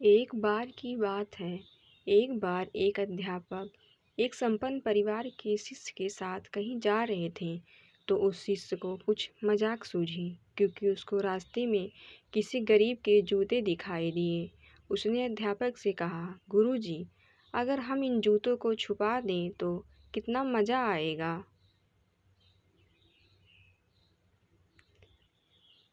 एक बार की बात है। एक बार एक अध्यापक एक संपन्न परिवार के शिष्य के साथ कहीं जा रहे थे, तो उस शिष्य को कुछ मजाक सूझी, क्योंकि उसको रास्ते में किसी गरीब के जूते दिखाई दिए। उसने अध्यापक से कहा, गुरुजी, अगर हम इन जूतों को छुपा दें तो कितना मज़ा आएगा।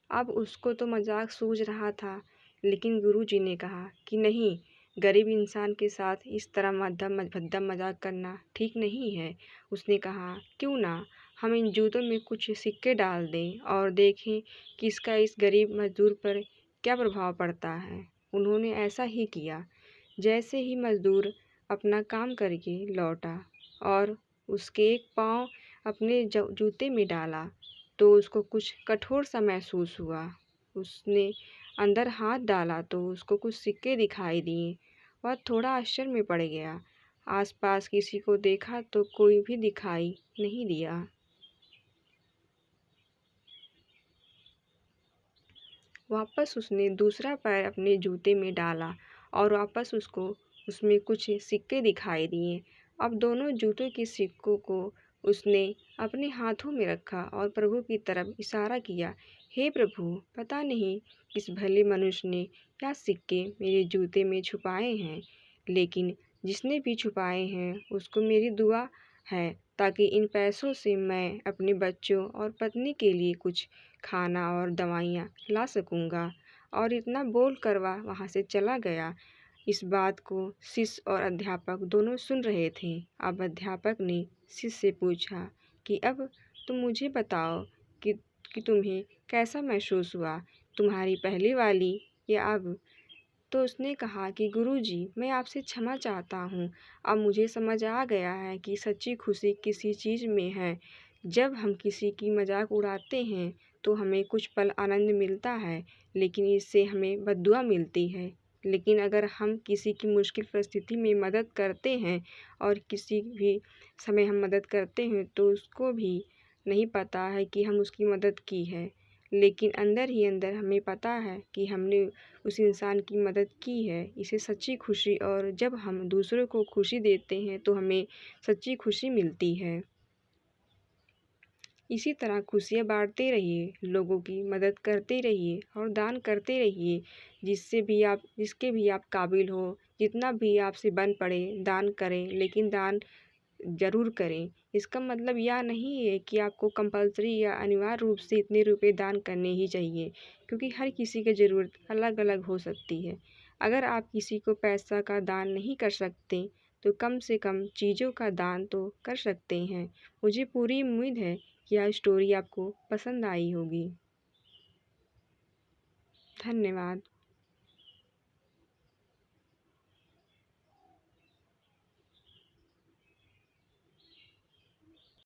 अब उसको तो मजाक सूझ रहा था, लेकिन गुरुजी ने कहा कि नहीं, गरीब इंसान के साथ इस तरह भद्दा मजाक करना ठीक नहीं है। उसने कहा, क्यों ना हम इन जूतों में कुछ सिक्के डाल दें और देखें कि इसका इस गरीब मजदूर पर क्या प्रभाव पड़ता है। उन्होंने ऐसा ही किया। जैसे ही मजदूर अपना काम करके लौटा और उसके एक पाँव अपने जूते में डाला, तो उसको कुछ कठोर सा महसूस हुआ। उसने अंदर हाथ डाला तो उसको कुछ सिक्के दिखाई दिए। वह थोड़ा आश्चर्य में पड़ गया। आसपास किसी को देखा तो कोई भी दिखाई नहीं दिया। वापस उसने दूसरा पैर अपने जूते में डाला और वापस उसको उसमें कुछ सिक्के दिखाई दिए। अब दोनों जूतों के सिक्कों को उसने अपने हाथों में रखा और प्रभु की तरफ इशारा किया। हे प्रभु, पता नहीं किस भले मनुष्य ने क्या सिक्के मेरे जूते में छुपाए हैं, लेकिन जिसने भी छुपाए हैं उसको मेरी दुआ है, ताकि इन पैसों से मैं अपने बच्चों और पत्नी के लिए कुछ खाना और दवाइयाँ ला सकूँगा। और इतना बोल कर वह वहाँ से चला गया। इस बात को शिष्य और अध्यापक दोनों सुन रहे थे। अब अध्यापक ने शिष्य से पूछा कि अब तुम मुझे बताओ कि कि तुम्हें कैसा महसूस हुआ, तुम्हारी पहली वाली या अब? तो उसने कहा कि गुरुजी, मैं आपसे क्षमा चाहता हूँ। अब मुझे समझ आ गया है कि सच्ची खुशी किसी चीज़ में है। जब हम किसी की मजाक उड़ाते हैं तो हमें कुछ पल आनंद मिलता है, लेकिन इससे हमें बद्दुआ मिलती है। लेकिन अगर हम किसी की मुश्किल परिस्थिति में मदद करते हैं और किसी भी समय हम मदद करते हैं तो उसको भी नहीं पता है कि हम उसकी मदद की है, लेकिन अंदर ही अंदर हमें पता है कि हमने उस इंसान की मदद की है। इसे सच्ची खुशी, और जब हम दूसरों को खुशी देते हैं तो हमें सच्ची खुशी मिलती है। इसी तरह खुशियाँ बांटते रहिए, लोगों की मदद करते रहिए और दान करते रहिए। जिसके भी आप काबिल हो, जितना भी आपसे बन पड़े दान करें, लेकिन दान ज़रूर करें। इसका मतलब यह नहीं है कि आपको कंपल्सरी या अनिवार्य रूप से इतने रुपए दान करने ही चाहिए, क्योंकि हर किसी की ज़रूरत अलग अलग हो सकती है। अगर आप किसी को पैसा का दान नहीं कर सकते तो कम से कम चीज़ों का दान तो कर सकते हैं। मुझे पूरी उम्मीद है कि यह स्टोरी आपको पसंद आई होगी। धन्यवाद।